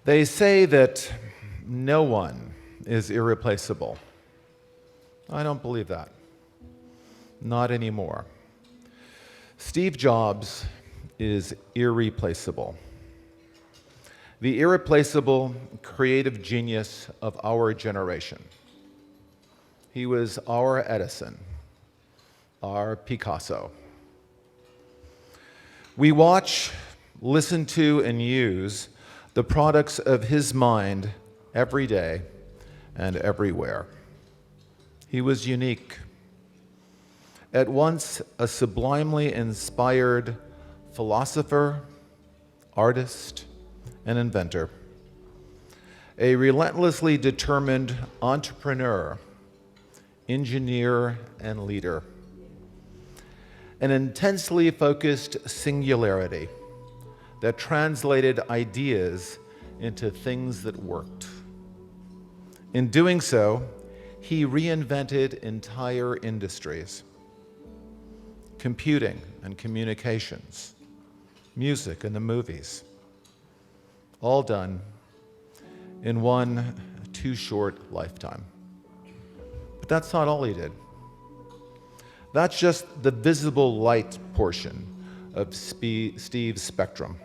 They say that no one is irreplaceable. I don't believe that. Not anymore. Steve Jobs is irreplaceable. The irreplaceable creative genius of our generation. He was our Edison, our Picasso. We watch, listen to, and use the products of his mind every day and everywhere. He was unique. At once a sublimely inspired philosopher, artist, and inventor, a relentlessly determined entrepreneur, engineer, and leader, an intensely focused singularity that translated ideas into things that worked. In doing so, he reinvented entire industries: computing and communications, music and the movies, all done in one too short lifetime. But that's not all he did. That's just the visible light portion of Steve's spectrum.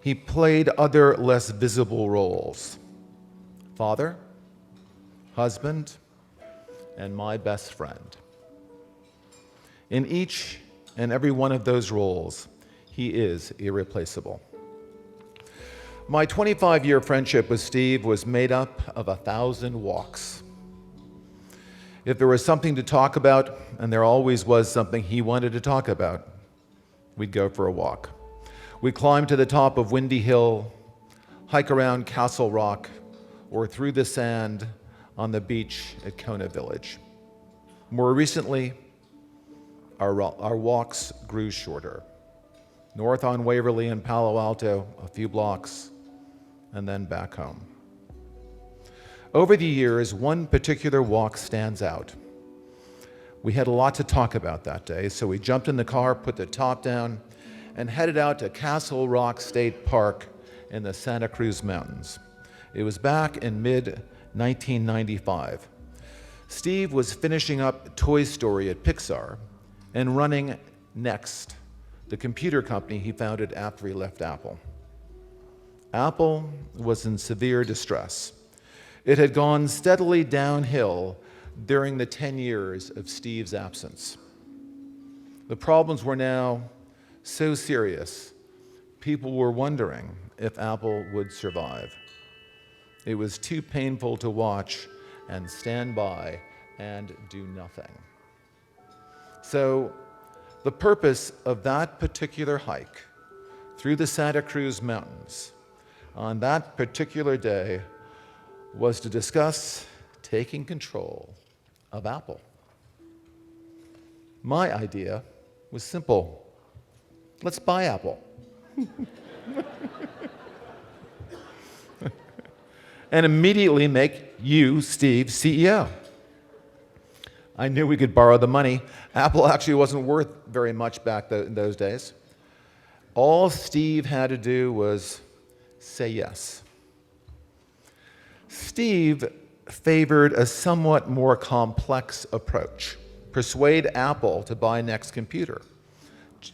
He played other less visible roles: father, husband, and my best friend. In each and every one of those roles, he is irreplaceable. My 25-year friendship with Steve was made up of 1,000 walks. If there was something to talk about, and there always was something he wanted to talk about, we'd go for a walk. We'd climb to the top of Windy Hill, hike around Castle Rock, or through the sand on the beach at Kona Village. More recently, our walks grew shorter. North on Waverly and Palo Alto, a few blocks, and then back home. Over the years, one particular walk stands out. We had a lot to talk about that day, so we jumped in the car, put the top down, and headed out to Castle Rock State Park in the Santa Cruz Mountains. It was back in mid-1995. Steve was finishing up Toy Story at Pixar and running Next, the computer company he founded after he left Apple. Apple was in severe distress. It had gone steadily downhill during the 10 years of Steve's absence. The problems were now so serious, people were wondering if Apple would survive. It was too painful to watch and stand by and do nothing. So, the purpose of that particular hike through the Santa Cruz Mountains on that particular day was to discuss taking control of Apple. My idea was simple. Let's buy Apple. And immediately make you, Steve, CEO. I knew we could borrow the money. Apple actually wasn't worth very much back in those days. All Steve had to do was say yes. Steve favored a somewhat more complex approach: persuade Apple to buy Next Computer.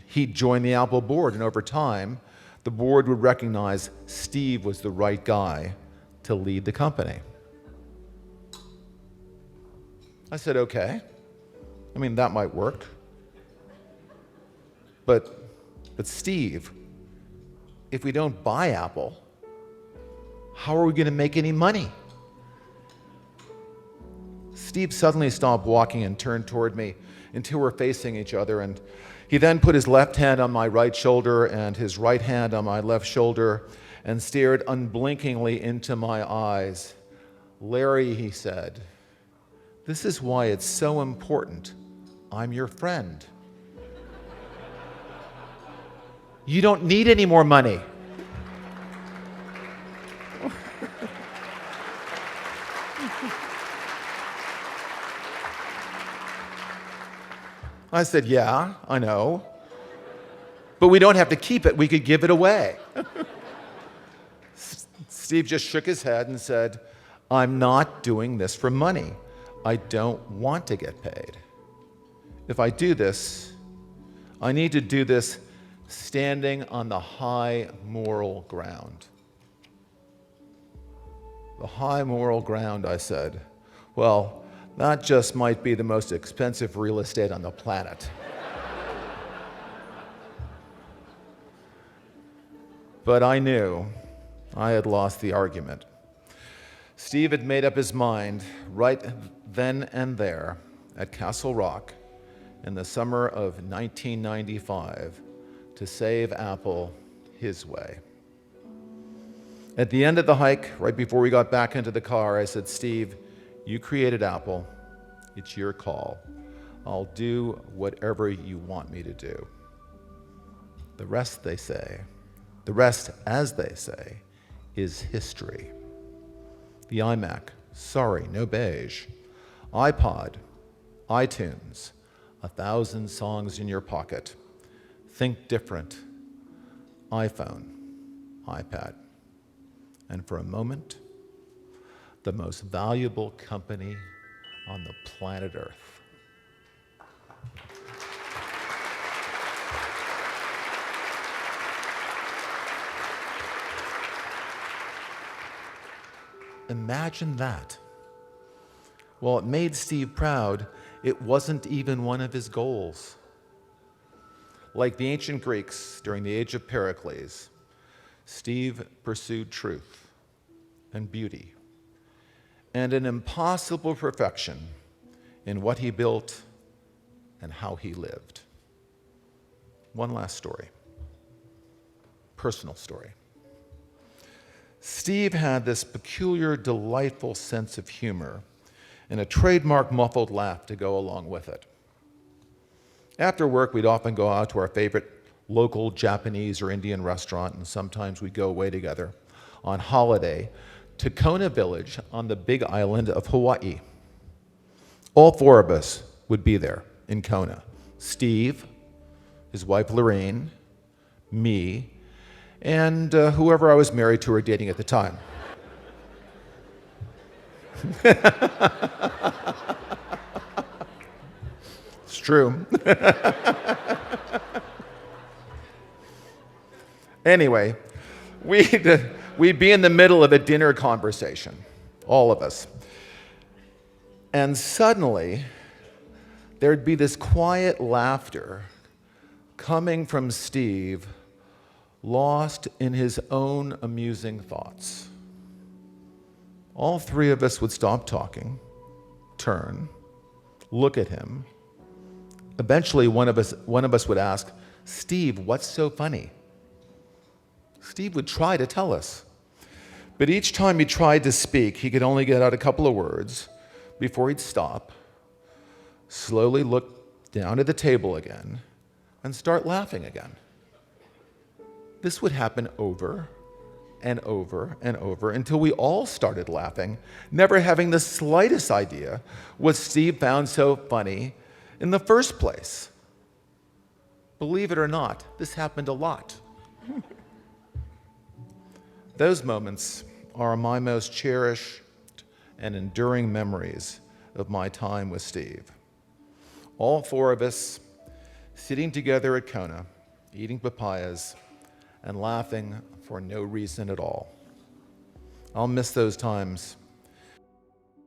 He'd join the Apple board, and over time, the board would recognize Steve was the right guy to lead the company. I said, okay. I mean, that might work. But Steve, if we don't buy Apple, how are we going to make any money? Steve suddenly stopped walking and turned toward me until we're facing each other, and he then put his left hand on my right shoulder and his right hand on my left shoulder and stared unblinkingly into my eyes. "Larry," he said, "this is why it's so important I'm your friend. You don't need any more money." I said, "Yeah, I know. But we don't have to keep it. We could give it away." Steve just shook his head and said, "I'm not doing this for money. I don't want to get paid. If I do this, I need to do this standing on the high moral ground." The high moral ground, I said. Well, that just might be the most expensive real estate on the planet. But I knew I had lost the argument. Steve had made up his mind right then and there at Castle Rock in the summer of 1995 to save Apple his way. At the end of the hike, right before we got back into the car, I said, "Steve, you created Apple. It's your call. I'll do whatever you want me to do. The rest, as they say, is history." The iMac, sorry, no beige. iPod, iTunes, 1,000 songs in your pocket. Think different. iPhone, iPad. And for a moment, the most valuable company on the planet Earth. Imagine that. Well, it made Steve proud. It wasn't even one of his goals. Like the ancient Greeks during the age of Pericles, Steve pursued truth and beauty and an impossible perfection in what he built and how he lived. One last story, personal story. Steve had this peculiar, delightful sense of humor and a trademark muffled laugh to go along with it. After work, we'd often go out to our favorite local Japanese or Indian restaurant, and sometimes we'd go away together on holiday to Kona Village on the big island of Hawaii. All four of us would be there in Kona. Steve, his wife Lorraine, me, and whoever I was married to or dating at the time. It's true. Anyway, we'd be in the middle of a dinner conversation, all of us. And suddenly, there'd be this quiet laughter coming from Steve, lost in his own amusing thoughts. All three of us would stop talking, turn, look at him. Eventually, one of us would ask, "Steve, what's so funny?" Steve would try to tell us. But each time he tried to speak, he could only get out a couple of words before he'd stop, slowly look down at the table again, and start laughing again. This would happen over and over and over until we all started laughing, never having the slightest idea what Steve found so funny in the first place. Believe it or not, this happened a lot. Those moments are my most cherished and enduring memories of my time with Steve. All four of us sitting together at Kona, eating papayas, and laughing for no reason at all. I'll miss those times